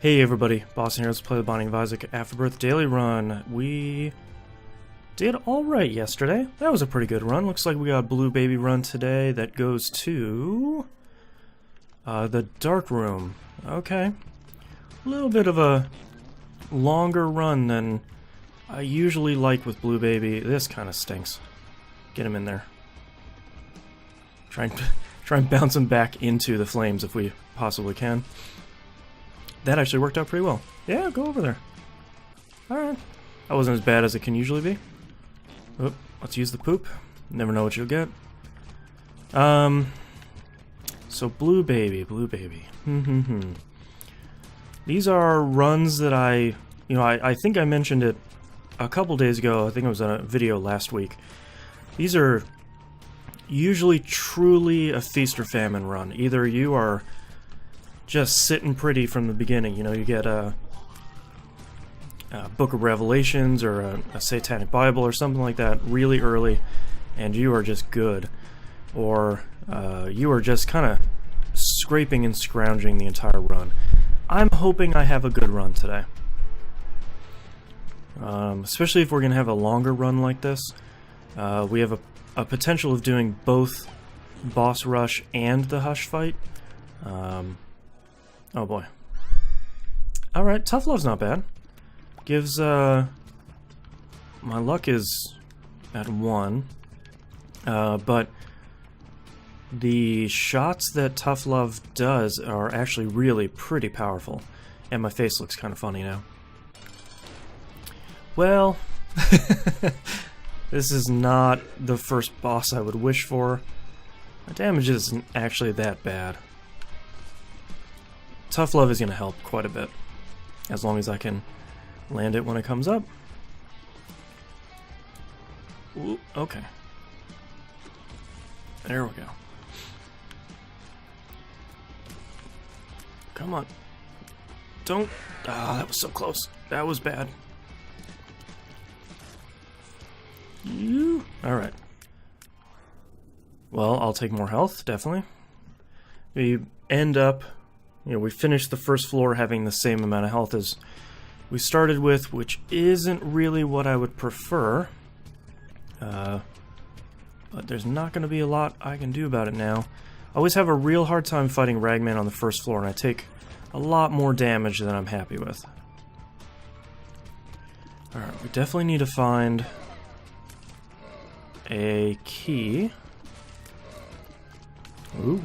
Hey everybody, Boston here. Let's play the Binding of Isaac Afterbirth Daily Run. We did alright yesterday. That was a pretty good run. Looks like we got a Blue Baby run today that goes to the Dark Room. Okay. A little bit of a longer run than I usually like with Blue Baby. This kind of stinks. Get him in there. Try and bounce him back into the flames if we possibly can. That actually worked out pretty well. Yeah, go over there. Alright. That wasn't as bad as it can usually be. Oh, let's use the poop. Never know what you'll get. So Blue Baby. These are runs that I think I mentioned it a couple days ago. I think it was in a video last week. These are usually truly a feast or famine run. Either you are just sitting pretty from the beginning, you get a Book of Revelations or a Satanic Bible or something like that really early, and you are just good. Or you are just kind of scraping and scrounging the entire run. I'm hoping I have a good run today. Especially if we're going to have a longer run like this. We have a potential of doing both Boss Rush and the Hush fight. Oh boy. Alright, Tough Love's not bad. Gives, my luck is at 1. But the shots that Tough Love does are actually really pretty powerful. And my face looks kind of funny now. Well, this is not the first boss I would wish for. My damage isn't actually that bad. Tough Love is going to help quite a bit, as long as I can land it when it comes up. Ooh, okay. There we go. Come on. Don't... Ah, that was so close. That was bad. Alright. Well, I'll take more health, definitely. We end up... we finished the first floor having the same amount of health as we started with, which isn't really what I would prefer. But there's not going to be a lot I can do about it now. I always have a real hard time fighting Ragman on the first floor, and I take a lot more damage than I'm happy with. Alright, we definitely need to find a key. Ooh.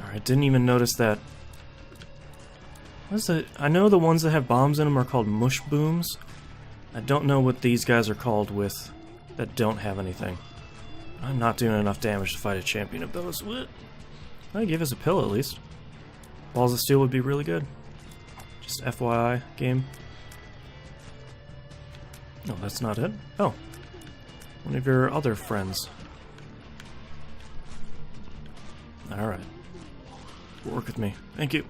I didn't even notice that. What's the? I know the ones that have bombs in them are called mush booms. I don't know what these guys are called with that don't have anything. I'm not doing enough damage to fight a champion of those. What? They give us a pill at least. Balls of Steel would be really good. Just FYI, game. No, that's not it. Oh, one of your other friends. All right. Work with me. Thank you.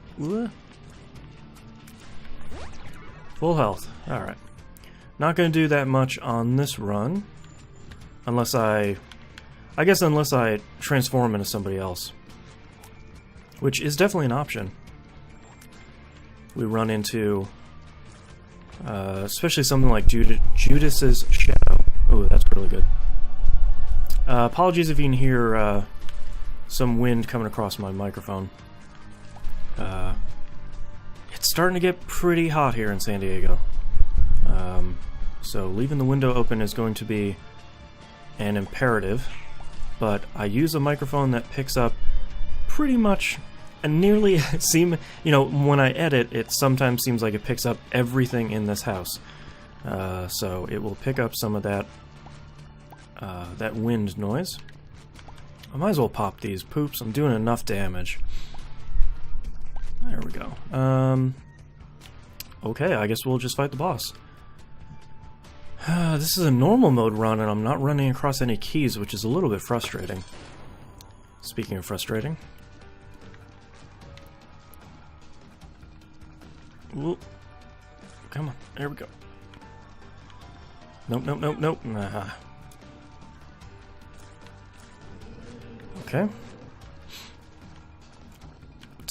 Full health. Alright. Not gonna do that much on this run. Unless I guess unless I transform into somebody else. Which is definitely an option. We run into... especially something like Judas's Shadow. Oh, that's really good. Apologies if you can hear some wind coming across my microphone. It's starting to get pretty hot here in San Diego. So leaving the window open is going to be an imperative, but I use a microphone that picks up pretty much and nearly when I edit, it sometimes seems like it picks up everything in this house. So it will pick up some of that that wind noise. I might as well pop these poops. I'm doing enough damage. There we go. Okay, I guess we'll just fight the boss. This is a normal mode run, and I'm not running across any keys, which is a little bit frustrating. Speaking of frustrating. Ooh. Come on, there we go. Nope. Okay.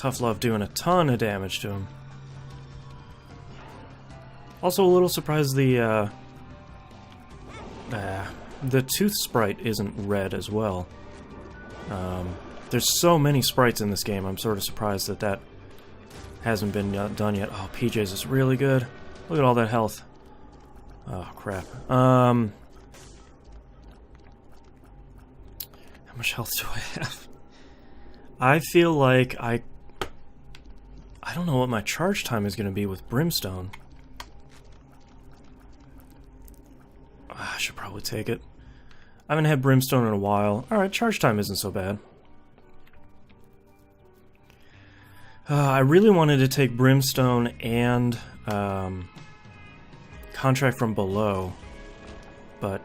Tough Love doing a ton of damage to him. Also a little surprised the Tooth Sprite isn't red as well. There's so many sprites in this game, I'm sort of surprised that that hasn't been done yet. Oh, PJ's is really good. Look at all that health. Oh, crap. How much health do I have? I feel like I don't know what my charge time is going to be with Brimstone. I should probably take it. I haven't had Brimstone in a while. Alright, charge time isn't so bad. I really wanted to take Brimstone and Contract from Below, but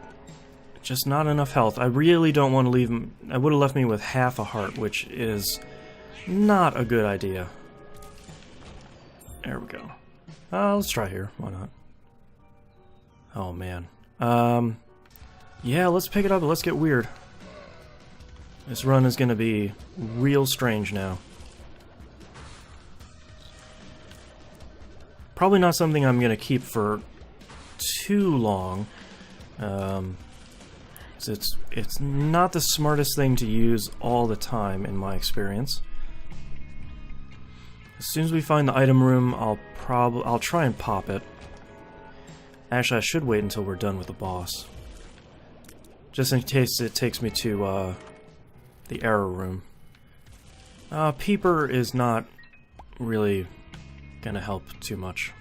just not enough health. I really don't want to leave him. I would have left me with half a heart, which is not a good idea. There we go. Let's try here. Why not? Oh, man. Yeah, let's pick it up and let's get weird. This run is going to be real strange now. Probably not something I'm going to keep for too long. It's not the smartest thing to use all the time, in my experience. As soon as we find the item room, I'll try and pop it. Actually, I should wait until we're done with the boss, just in case it takes me to the error room. Peeper is not really gonna help too much.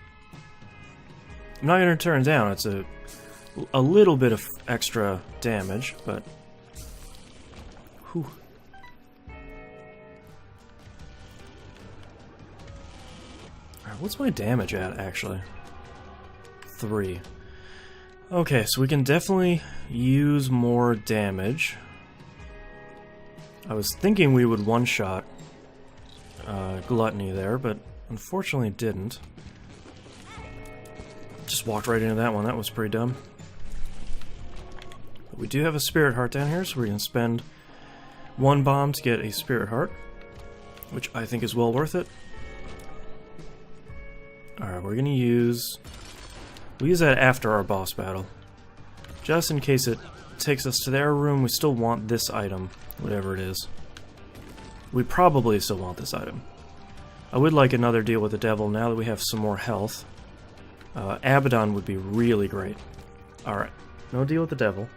I'm not gonna turn it down. It's a little bit of extra damage, but whew. Alright, what's my damage at, actually? 3. Okay, so we can definitely use more damage. I was thinking we would one-shot Gluttony there, but unfortunately didn't. Just walked right into that one. That was pretty dumb. But we do have a Spirit Heart down here, so we're going to spend 1 bomb to get a Spirit Heart, which I think is well worth it. Alright, we're going to use... We'll use that after our boss battle. Just in case it takes us to their room, we still want this item, whatever it is. We probably still want this item. I would like another deal with the devil now that we have some more health. Abaddon would be really great. Alright, no deal with the devil.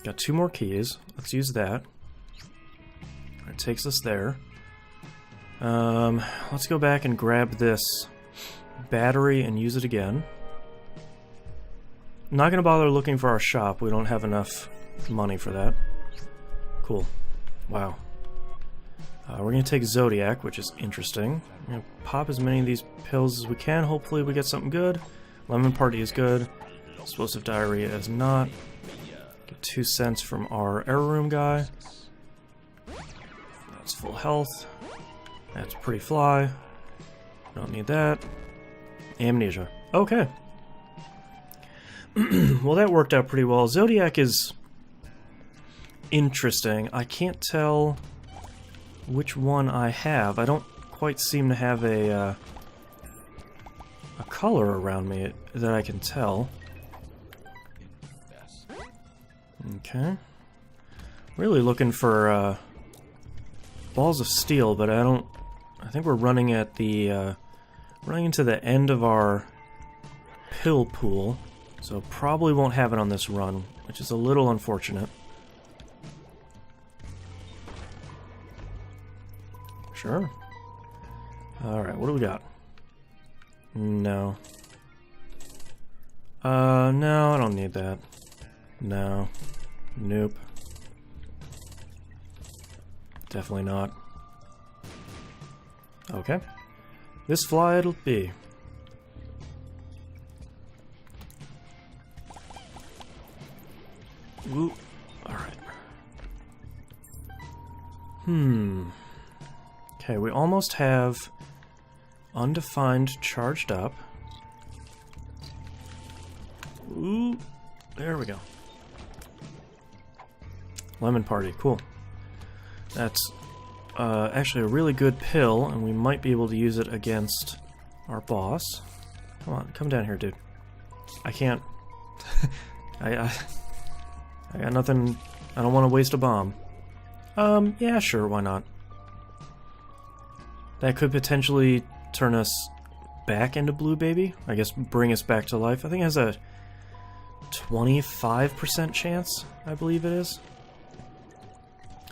Got 2 more keys. Let's use that. It takes us there. Let's go back and grab this battery and use it again. I'm not going to bother looking for our shop. We don't have enough money for that. Cool. Wow. We're going to take Zodiac, which is interesting. We're going to pop as many of these pills as we can. Hopefully we get something good. Lemon Party is good. Explosive Diarrhea is not. Get 2 cents from our error room guy. That's full health. That's Pretty Fly. Don't need that. Amnesia. Okay. Well, that worked out pretty well. Zodiac is interesting. I can't tell which one I have. I don't quite seem to have a color around me that I can tell. Okay. Really looking for balls of steel, but I think we're running at the running into the end of our pill pool, so probably won't have it on this run, which is a little unfortunate. Sure. Alright, what do we got? No. No, I don't need that. No. Nope. Definitely not. Okay. This fly it'll be. Ooh. Alright. Okay, we almost have Undefined charged up. Ooh. There we go. Lemon Party, cool. That's actually a really good pill, and we might be able to use it against our boss. Come on, come down here, dude. I can't... I got nothing... I don't want to waste a bomb. Yeah, sure, why not? That could potentially turn us back into Blue Baby. I guess bring us back to life. I think it has a 25% chance, I believe it is.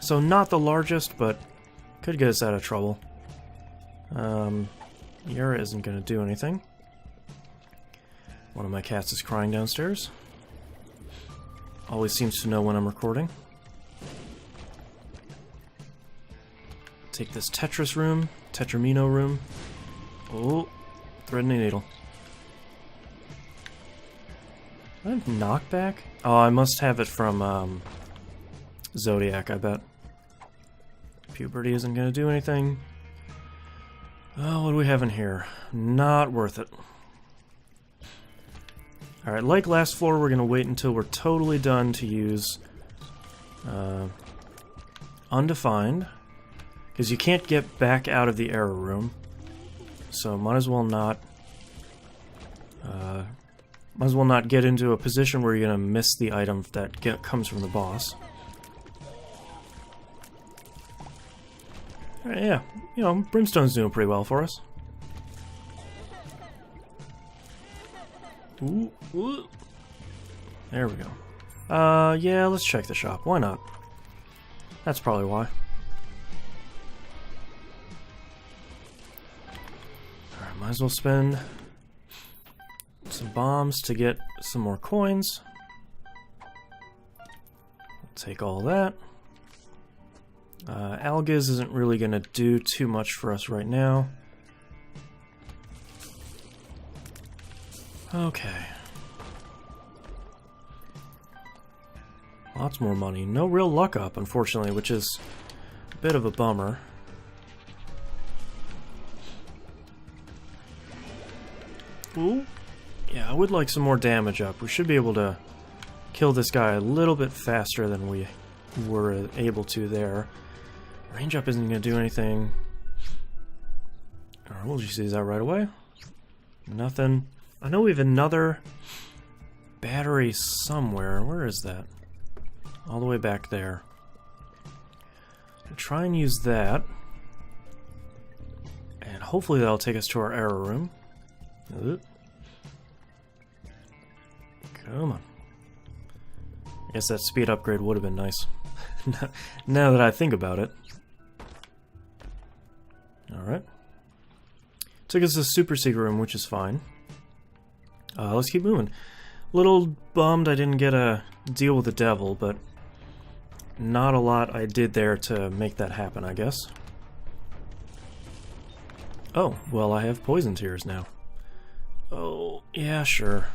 So not the largest, but could get us out of trouble. Yara isn't going to do anything. One of my cats is crying downstairs. Always seems to know when I'm recording. Take this Tetris room, Tetramino room. Oh, thread and a needle. Do I have knockback? Oh, I must have it from Zodiac, I bet. Puberty isn't going to do anything. Oh, what do we have in here? Not worth it. Alright, like last floor, we're going to wait until we're totally done to use Undefined. Because you can't get back out of the error room. So might as well not... might as well not get into a position where you're going to miss the item that comes from the boss. Alright, yeah. You know, Brimstone's doing pretty well for us. Ooh, ooh. There we go. Yeah, let's check the shop. Why not? That's probably why. Alright, might as well spend some bombs to get some more coins. Take all that. Algiz isn't really going to do too much for us right now. Okay. Lots more money. No real luck up, unfortunately, which is a bit of a bummer. Ooh. Yeah, I would like some more damage up. We should be able to kill this guy a little bit faster than we were able to there. Range up isn't going to do anything. Alright, we'll just use that right away. Nothing. I know we have another battery somewhere. Where is that? All the way back there. We'll try and use that. And hopefully that'll take us to our error room. Come on. I guess that speed upgrade would have been nice. Now that I think about it. Alright. Took us to the super secret room, which is fine. Let's keep moving. Little bummed I didn't get a deal with the devil, but not a lot I did there to make that happen, I guess. Oh, well, I have poison tears now. Oh, yeah, sure.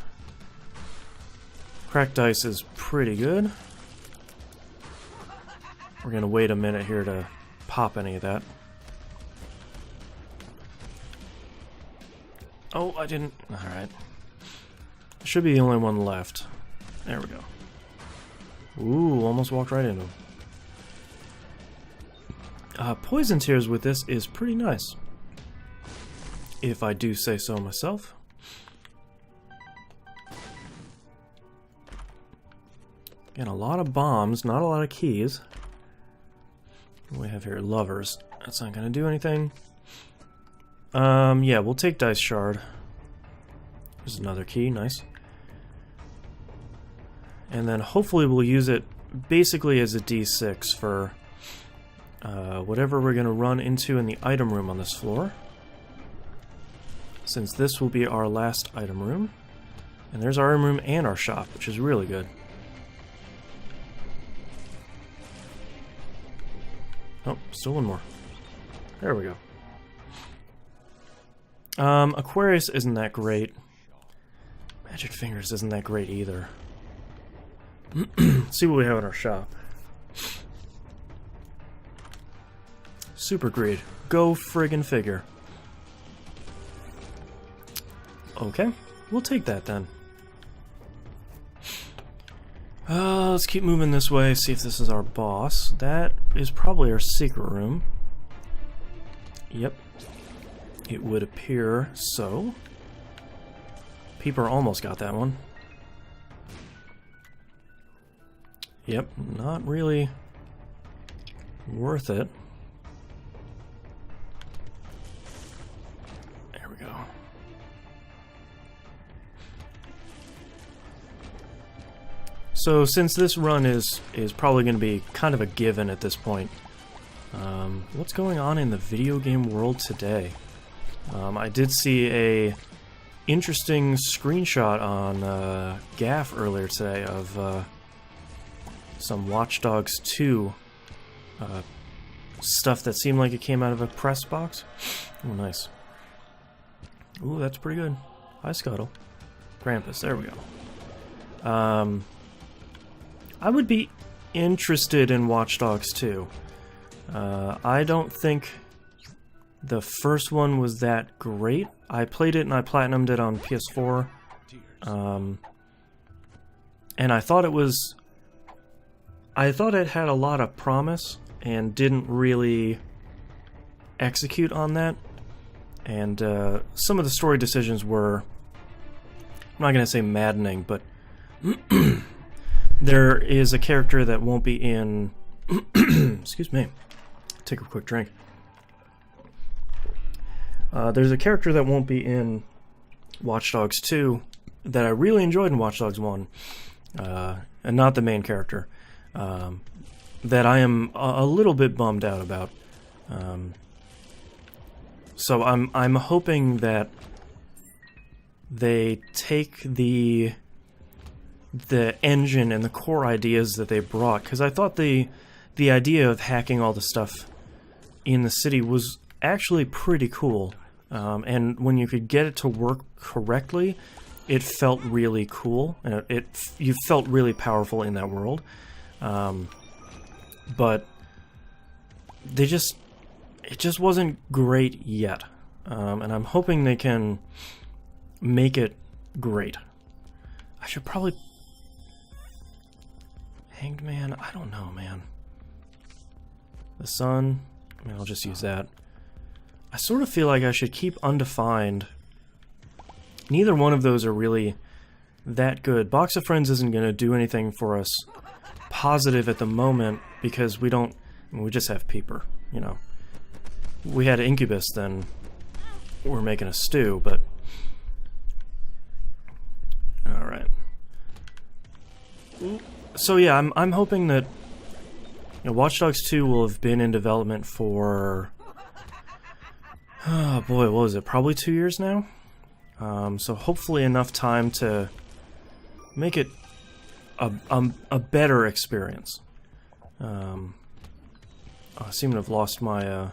Cracked dice is pretty good. We're gonna wait a minute here to pop any of that. Oh, I didn't... Alright. Should be the only one left. There we go. Ooh, almost walked right into him. Poison tears with this is pretty nice. If I do say so myself. Again, a lot of bombs, not a lot of keys. What do we have here? Lovers. That's not gonna do anything. Yeah, we'll take Dice Shard. There's another key, nice. And then hopefully we'll use it basically as a D6 for whatever we're gonna run into in the item room on this floor. Since this will be our last item room. And there's our item room and our shop, which is really good. Oh, still one more. There we go. Aquarius isn't that great. Magic Fingers isn't that great either. Let's see what we have in our shop. Super Greed. Go friggin' figure. Okay, we'll take that then. Let's keep moving this way, see if this is our boss. That is probably our secret room. Yep. It would appear so. Peeper almost got that one. Yep, not really worth it. There we go. So since this run is probably going to be kind of a given at this point, what's going on in the video game world today? I did see a interesting screenshot on Gaff earlier today of some Watch Dogs 2 stuff that seemed like it came out of a press box. Oh, nice. Ooh, that's pretty good. Hi, Scuttle. Krampus, there we go. I would be interested in Watch Dogs 2. I don't think the first one was that great. I played it and I platinumed it on PS4. And I thought it had a lot of promise and didn't really execute on that. And some of the story decisions were, I'm not going to say maddening, but there is a character that won't be in... Excuse me. Take a quick drink. There's a character that won't be in Watch Dogs 2 that I really enjoyed in Watch Dogs 1, and not the main character, that I am a little bit bummed out about. So I'm hoping that they take the engine and the core ideas that they brought, because I thought the idea of hacking all the stuff in the city was actually pretty cool, and when you could get it to work correctly, it felt really cool, and you felt really powerful in that world. But it just wasn't great yet, and I'm hoping they can make it great. I should probably... Hanged Man? I don't know, man. The Sun? I mean, I'll just use that. I sort of feel like I should keep Undefined. Neither one of those are really that good. Box of Friends isn't going to do anything for us positive at the moment because we don't... I mean, we just have Peeper, you know. We had Incubus, then we're making a stew, but... Alright. So yeah, I'm hoping that Watch Dogs 2 will have been in development for... Oh boy, what was it? Probably 2 years now? So hopefully enough time to make it a better experience. I seem to have lost my...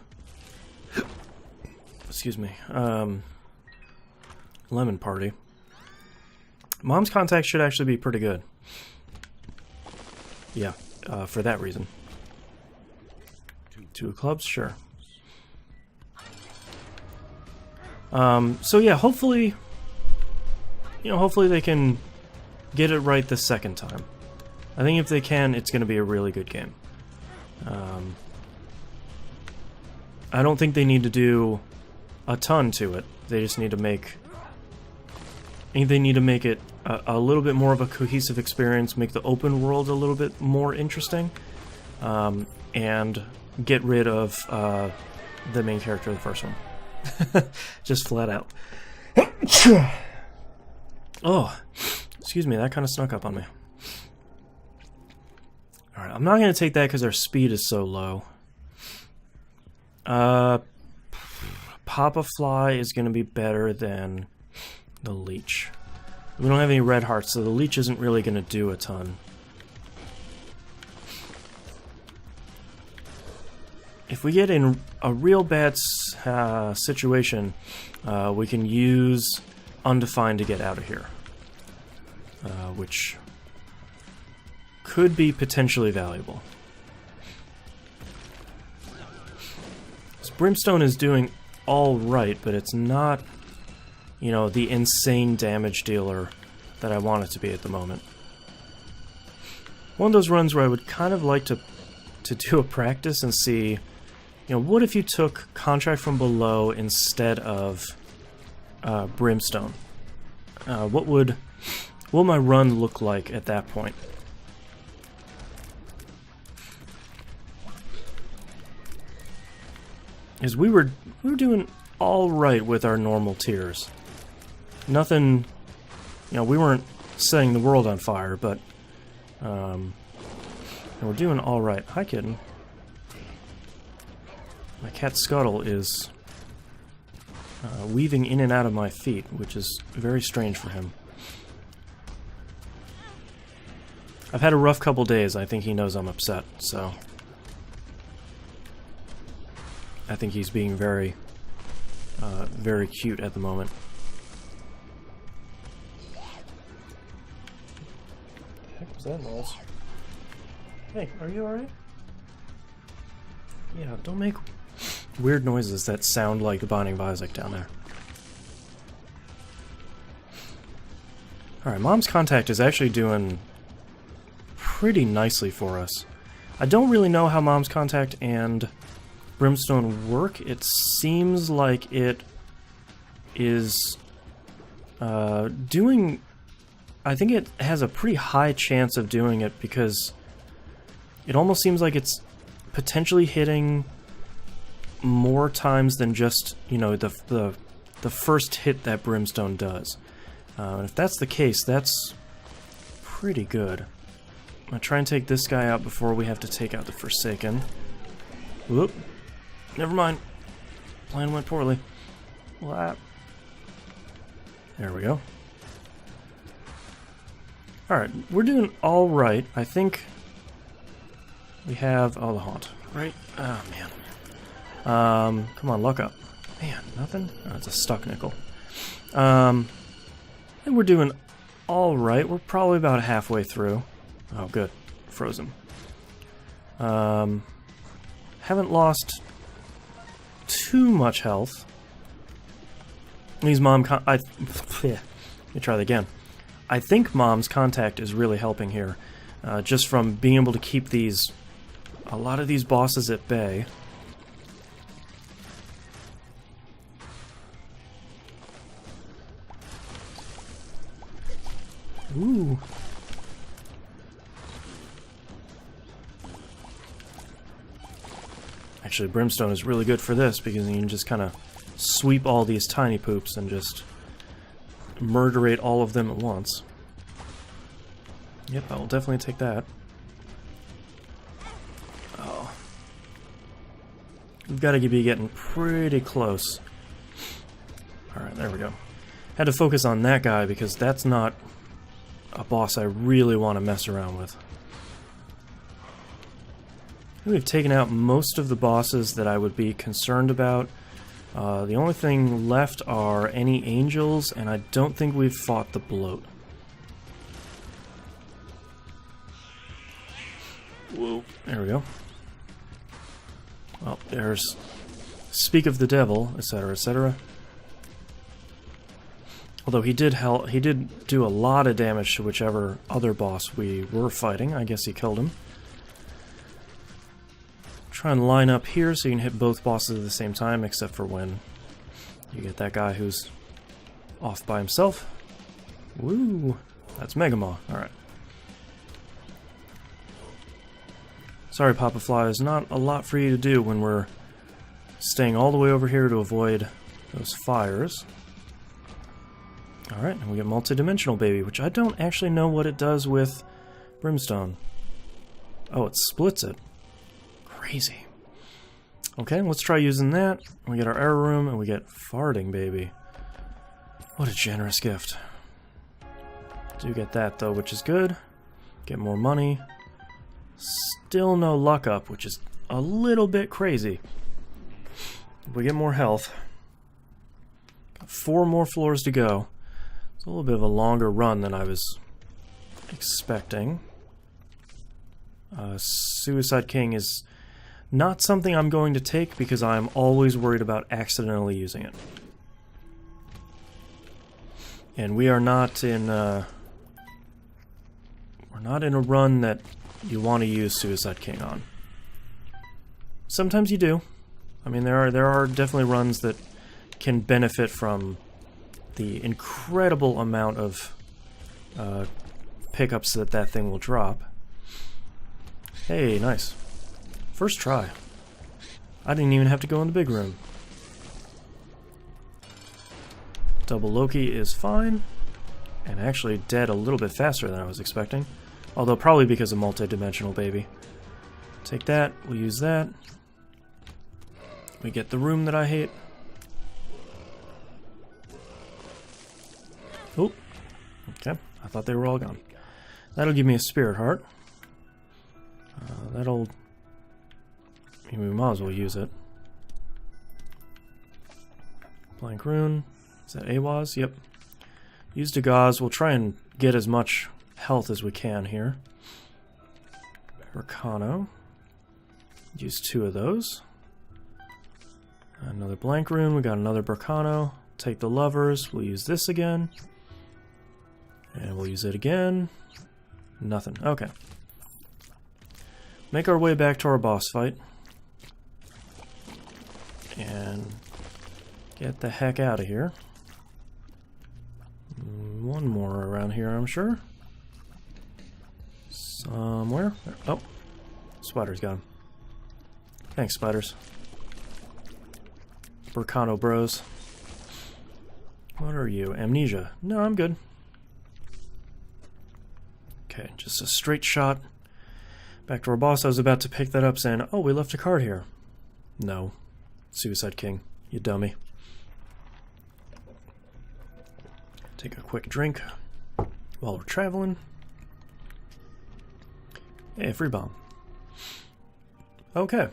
excuse me. Lemon Party. Mom's Contact should actually be pretty good. Yeah, for that reason. 2 clubs, sure. So yeah, hopefully, hopefully they can get it right the second time. I think if they can, it's going to be a really good game. I don't think they need to do a ton to it. They just need to make... I think they need to make it a little bit more of a cohesive experience, make the open world a little bit more interesting, and get rid of the main character of the first one. Just flat out. Oh, excuse me, that kind of snuck up on me. Alright, I'm not going to take that because our speed is so low. Papa Fly is going to be better than the Leech. We don't have any red hearts, so the Leech isn't really going to do a ton. If we get in a real bad situation, we can use Undefined to get out of here. Which could be potentially valuable. So Brimstone is doing alright, but it's not, the insane damage dealer that I want it to be at the moment. One of those runs where I would kind of like to do a practice and see You know, what if you took Contract from Below instead of Brimstone? What would my run look like at that point? Because we were doing all right with our normal tiers. Nothing, you know, we weren't setting the world on fire, but we're doing all right. Hi, kitten. My cat Scuttle is weaving in and out of my feet, which is very strange for him. I've had a rough couple days. I think he knows I'm upset, so I think he's being very, very cute at the moment. What the heck was that noise? Hey, are you alright? Yeah, don't make weird noises that sound like the Binding of Isaac down there. Alright, Mom's Contact is actually doing pretty nicely for us. I don't really know how Mom's Contact and Brimstone work. It seems like it is doing... I think it has a pretty high chance of doing it because it almost seems like it's potentially hitting more times than just, you know, the first hit that Brimstone does. And if that's the case, that's pretty good. I'm gonna try and take this guy out before we have to take out the Forsaken. Whoop. Never mind. Plan went poorly. What? There we go. Alright, we're doing alright. I think we have... Oh, the Haunt. Right? Oh, man. Come on, luck up. Man, nothing? Oh, it's a stuck nickel. And we're doing alright. We're probably about halfway through. Oh, good. Frozen. Haven't lost too much health. These Let me try that again. I think Mom's Contact is really helping here. Just from being able to keep a lot of these bosses at bay. Ooh. Actually, Brimstone is really good for this because you can just kind of sweep all these tiny poops and just murderate all of them at once. Yep, I will definitely take that. Oh. We've got to be getting pretty close. Alright, there we go. Had to focus on that guy because that's not a boss I really want to mess around with. We've taken out most of the bosses that I would be concerned about. The only thing left are any angels, and I don't think we've fought the bloat. Whoa, there we go. Well, there's Speak of the Devil, etc., etc. Although he did do a lot of damage to whichever other boss we were fighting. I guess he killed him. Try and line up here so you can hit both bosses at the same time, except for when you get that guy who's off by himself. Woo! That's Megamaw. Alright. Sorry, Papa Fly, there's not a lot for you to do when we're staying all the way over here to avoid those fires. Alright, and we get Multidimensional Baby, which I don't actually know what it does with Brimstone. Oh, it splits it. Crazy. Okay, let's try using that. We get our error room, and we get Farting Baby. What a generous gift. Do get that, though, which is good. Get more money. Still no luck up, which is a little bit crazy. We get more health. Got 4 more floors to go. It's a little bit of a longer run than I was expecting. Suicide King is not something I'm going to take because I'm always worried about accidentally using it. And we are not in we're not in a run that you want to use Suicide King on. Sometimes you do, I mean, there are definitely runs that can benefit from the incredible amount of pickups that thing will drop. Hey, nice. First try. I didn't even have to go in the big room. Double Loki is fine, and actually dead a little bit faster than I was expecting. Although probably because of multi-dimensional baby. Take that, we'll use that. We get the room that I hate. Oh, okay. I thought they were all gone. That'll give me a spirit heart. That'll... I mean, we might as well use it. Blank rune. Is that AWAS? Yep. Use Dagaz. We'll try and get as much health as we can here. Arcano. Use 2 of those. Another blank rune. We got another Burkano. Take the lovers. We'll use this again. And we'll use it again. Nothing. Okay. Make our way back to our boss fight. And get the heck out of here. One more around here, I'm sure. Somewhere. Oh. Spider's got him. Thanks, spiders. Burkano bros. What are you? Amnesia. No, I'm good. Okay, just a straight shot. Back to our boss. I was about to pick that up saying, oh, we left a card here. No. Suicide King. You dummy. Take a quick drink while we're traveling. Hey, free bomb. Okay.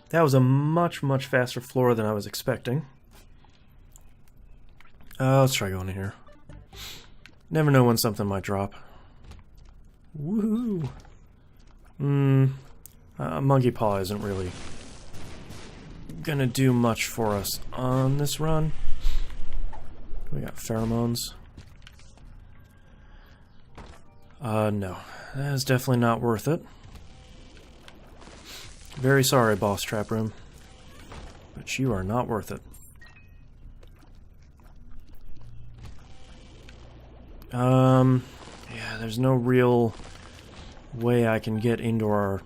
That was a much, much faster floor than I was expecting. Let's try going in here. Never know when something might drop. Woohoo! Monkey Paw isn't really gonna do much for us on this run. We got pheromones. No. That is definitely not worth it. Very sorry, boss trap room. But you are not worth it. Yeah, there's no real way I can get into our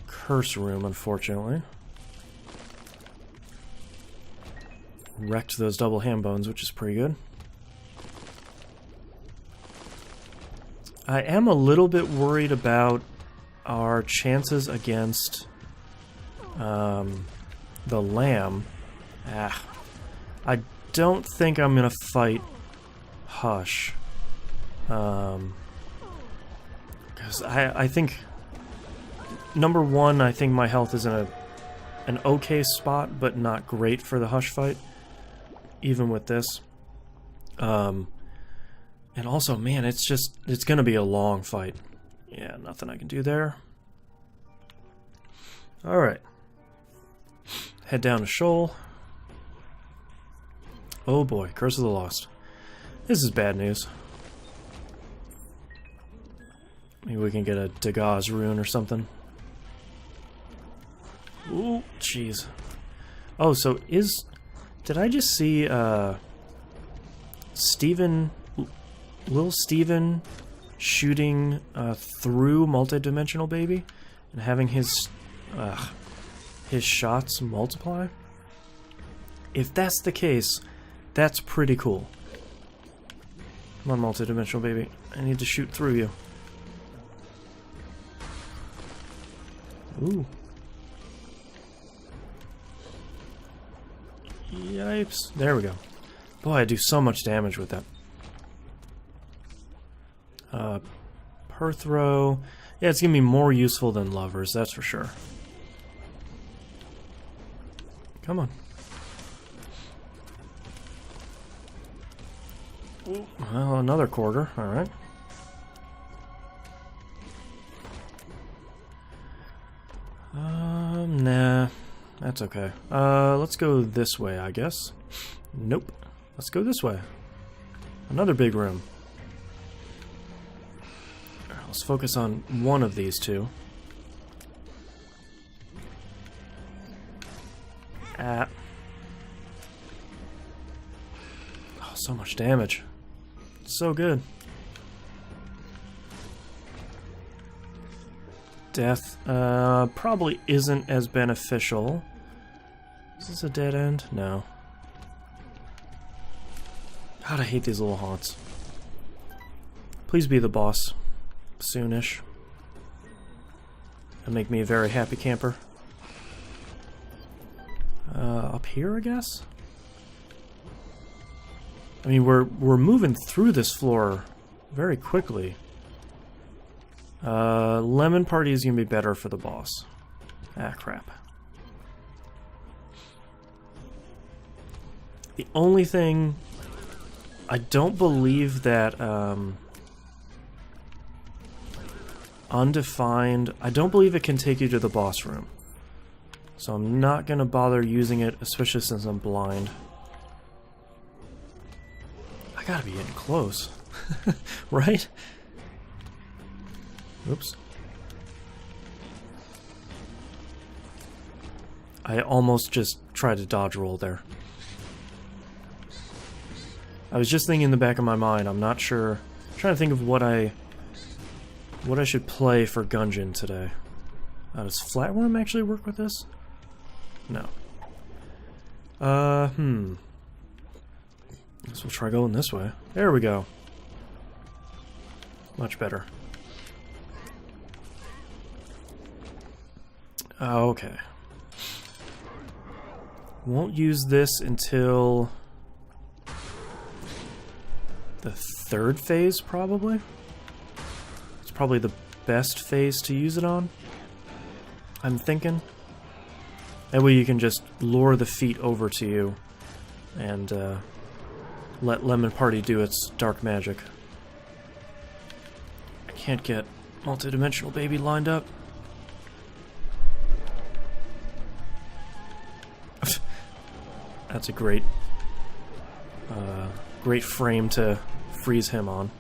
curse room, unfortunately. Wrecked those double ham bones, which is pretty good. I am a little bit worried about our chances against the lamb. I don't think I'm gonna fight Hush. Because I think number one, I think my health is in an okay spot, but not great for the Hush fight, even with this. And also, man, it's gonna be a long fight. Yeah, nothing I can do there. Alright. Head down to Shoal. Oh boy, Curse of the Lost. This is bad news. Maybe we can get a Dagaz rune or something. Ooh, jeez. Oh, so did I just see, Lil Steven shooting, through multi-dimensional baby? And having his shots multiply? If that's the case, that's pretty cool. Come on, multi-dimensional baby. I need to shoot through you. Ooh. Yipes. There we go. Boy, I do so much damage with that. Perthrow. Yeah, it's gonna be more useful than Lovers, that's for sure. Come on. Ooh. Well, another quarter. Alright. Nah. That's okay. Let's go this way, I guess. Nope. Let's go this way. Another big room. Let's focus on one of these two. Ah. Oh, so much damage. So good. Death probably isn't as beneficial. Is this a dead end? No. God, I hate these little haunts. Please be the boss. Soonish. That'll make me a very happy camper. Up here, I guess? I mean, we're moving through this floor very quickly. Lemon Party is gonna be better for the boss. Ah, crap. The only thing... I don't believe that, Undefined... I don't believe it can take you to the boss room. So I'm not gonna bother using it, especially since I'm blind. I gotta be getting close. Right? Oops. I almost just tried to dodge roll there. I was just thinking in the back of my mind, I'm not sure. I'm trying to think of what I should play for Gungeon today. Does Flatworm actually work with this? No. Guess we'll try going this way. There we go. Much better. Okay. Won't use this until the third phase, probably. It's probably the best phase to use it on, I'm thinking. That way you can just lure the feet over to you and let Lemon Party do its dark magic. I can't get multidimensional baby lined up. That's a great frame to freeze him on.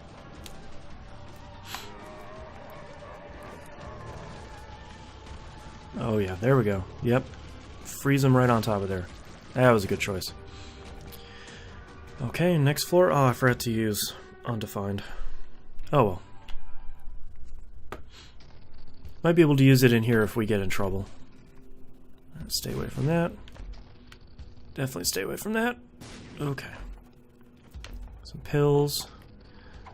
Oh yeah, there we go. Yep. Freeze him right on top of there. That was a good choice. Okay, next floor. Oh, I forgot to use Undefined. Oh well. Might be able to use it in here if we get in trouble. Stay away from that. Definitely stay away from that. Okay. Some pills.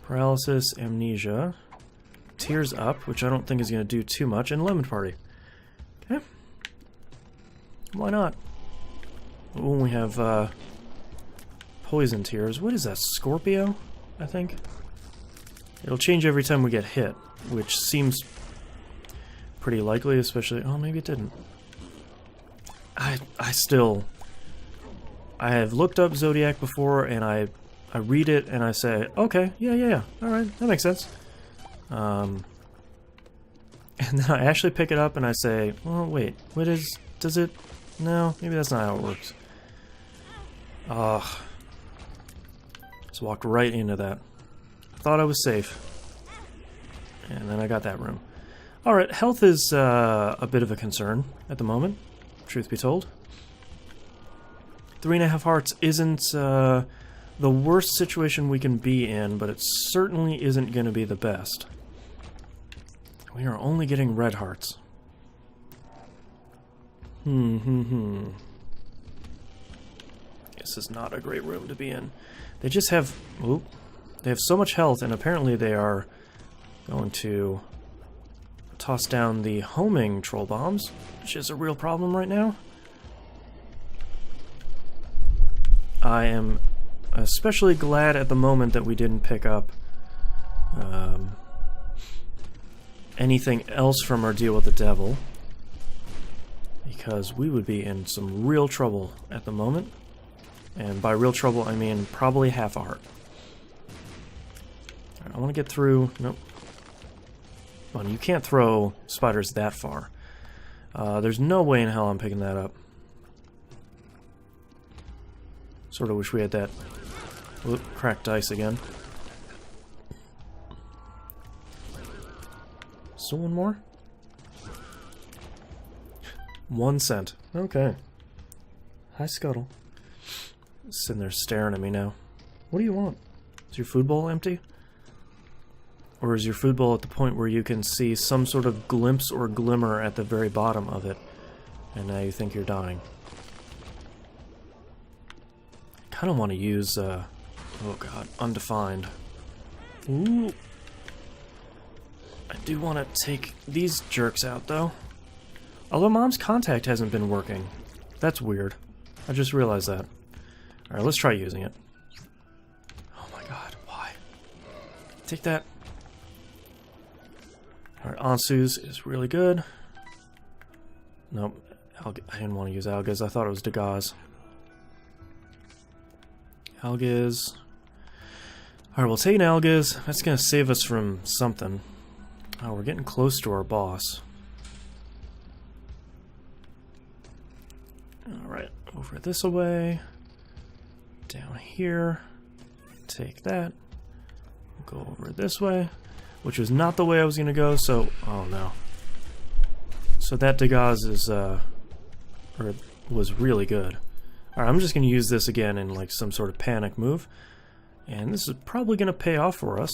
Paralysis, amnesia. Tears up, which I don't think is going to do too much. And Lemon Party. Okay. Why not? Oh, we have poison tears. What is that? Scorpio, I think? It'll change every time we get hit, which seems pretty likely, especially... Oh, maybe it didn't. I have looked up Zodiac before, and I read it, and I say, okay, yeah, alright, that makes sense. And then I actually pick it up, and I say, well, wait, does it... No, maybe that's not how it works. Just walked right into that. I thought I was safe. And then I got that room. Alright, health is a bit of a concern at the moment, truth be told. 3.5 hearts isn't the worst situation we can be in, but it certainly isn't going to be the best. We are only getting red hearts. This is not a great room to be in. They just have... Oop, they have so much health, and apparently they are going to toss down the homing troll bombs, which is a real problem right now. I am especially glad at the moment that we didn't pick up anything else from our deal with the devil, because we would be in some real trouble at the moment. And by real trouble, I mean probably half a heart. Alright, I want to get through... Nope. Come on, you can't throw spiders that far. There's no way in hell I'm picking that up. Sort of wish we had that... Whoop, cracked dice again. Still one more? 1 cent. Okay. Hi, Scuttle. Sitting there staring at me now. What do you want? Is your food bowl empty? Or is your food bowl at the point where you can see some sort of glimpse or glimmer at the very bottom of it, and now you think you're dying? I kind of want to use, oh god, undefined. Ooh. I do want to take these jerks out, though. Although Mom's contact hasn't been working. That's weird. I just realized that. Alright, let's try using it. Oh my god, why? Take that. Alright, Ansu's is really good. Nope, I didn't want to use Algiz. I thought it was Dagaz. Algiz. Alright, we'll take an Algiz. That's going to save us from something. Oh, we're getting close to our boss. Alright, over this way. Down here. Take that. Go over this way. Which was not the way I was going to go, so... Oh, no. So that Dagaz is, was really good. Alright, I'm just going to use this again in, like, some sort of panic move. And this is probably going to pay off for us,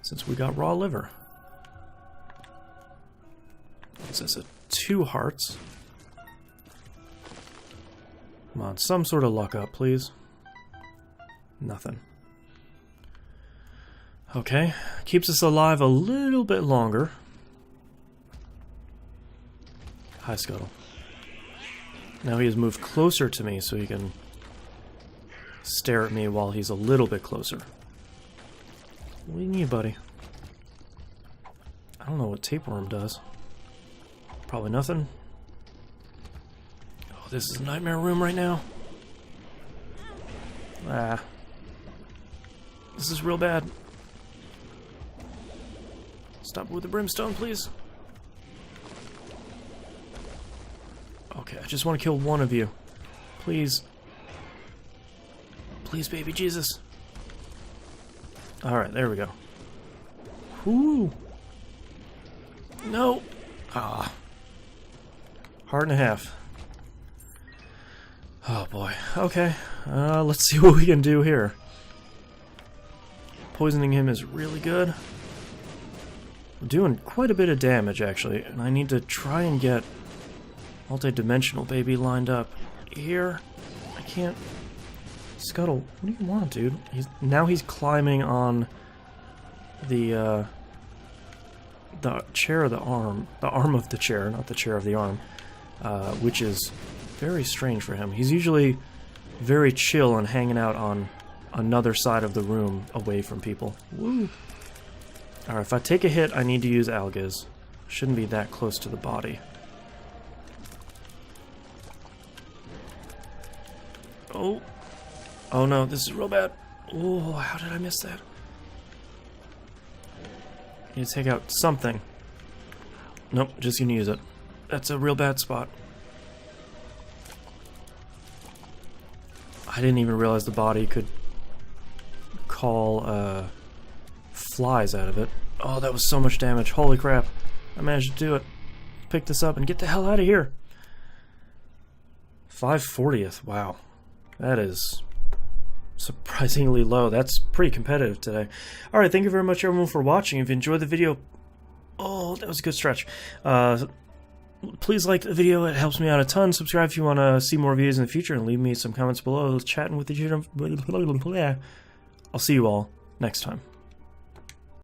since we got raw liver. This is a 2 hearts. Come on, some sort of luck up, please. Nothing. Okay, keeps us alive a little bit longer. Hi, Scuttle. Now he has moved closer to me so he can stare at me while he's a little bit closer. What do you need, buddy? I don't know what tapeworm does. Probably nothing. Oh, this is a nightmare room right now. Ah. This is real bad. Stop with the brimstone, please. Okay, I just want to kill one of you. Please. Please, baby Jesus. Alright, there we go. Whoo! No! Ah. Heart and a half. Oh boy. Okay. Let's see what we can do here. Poisoning him is really good. We're doing quite a bit of damage, actually, and I need to try and get multi-dimensional baby lined up here. I can't... Scuttle, what do you want, dude? Now he's climbing on the chair of the arm of the chair, not the chair of the arm, which is very strange for him. He's usually very chill and hanging out on another side of the room away from people. Woo! Alright, if I take a hit, I need to use Algiz. Shouldn't be that close to the body. Oh. Oh no, this is real bad. Oh, how did I miss that? Need to take out something. Nope, just gonna use it. That's a real bad spot. I didn't even realize the body could call flies out of it. Oh, that was so much damage. Holy crap. I managed to do it. Pick this up and get the hell out of here. 5/40th. Wow. That is surprisingly low. That's pretty competitive today. Alright, thank you very much everyone for watching. If you enjoyed the video... Oh, that was a good stretch. Please like the video. It helps me out a ton. Subscribe if you want to see more videos in the future, and leave me some comments below. Chatting with the... I'll see you all next time.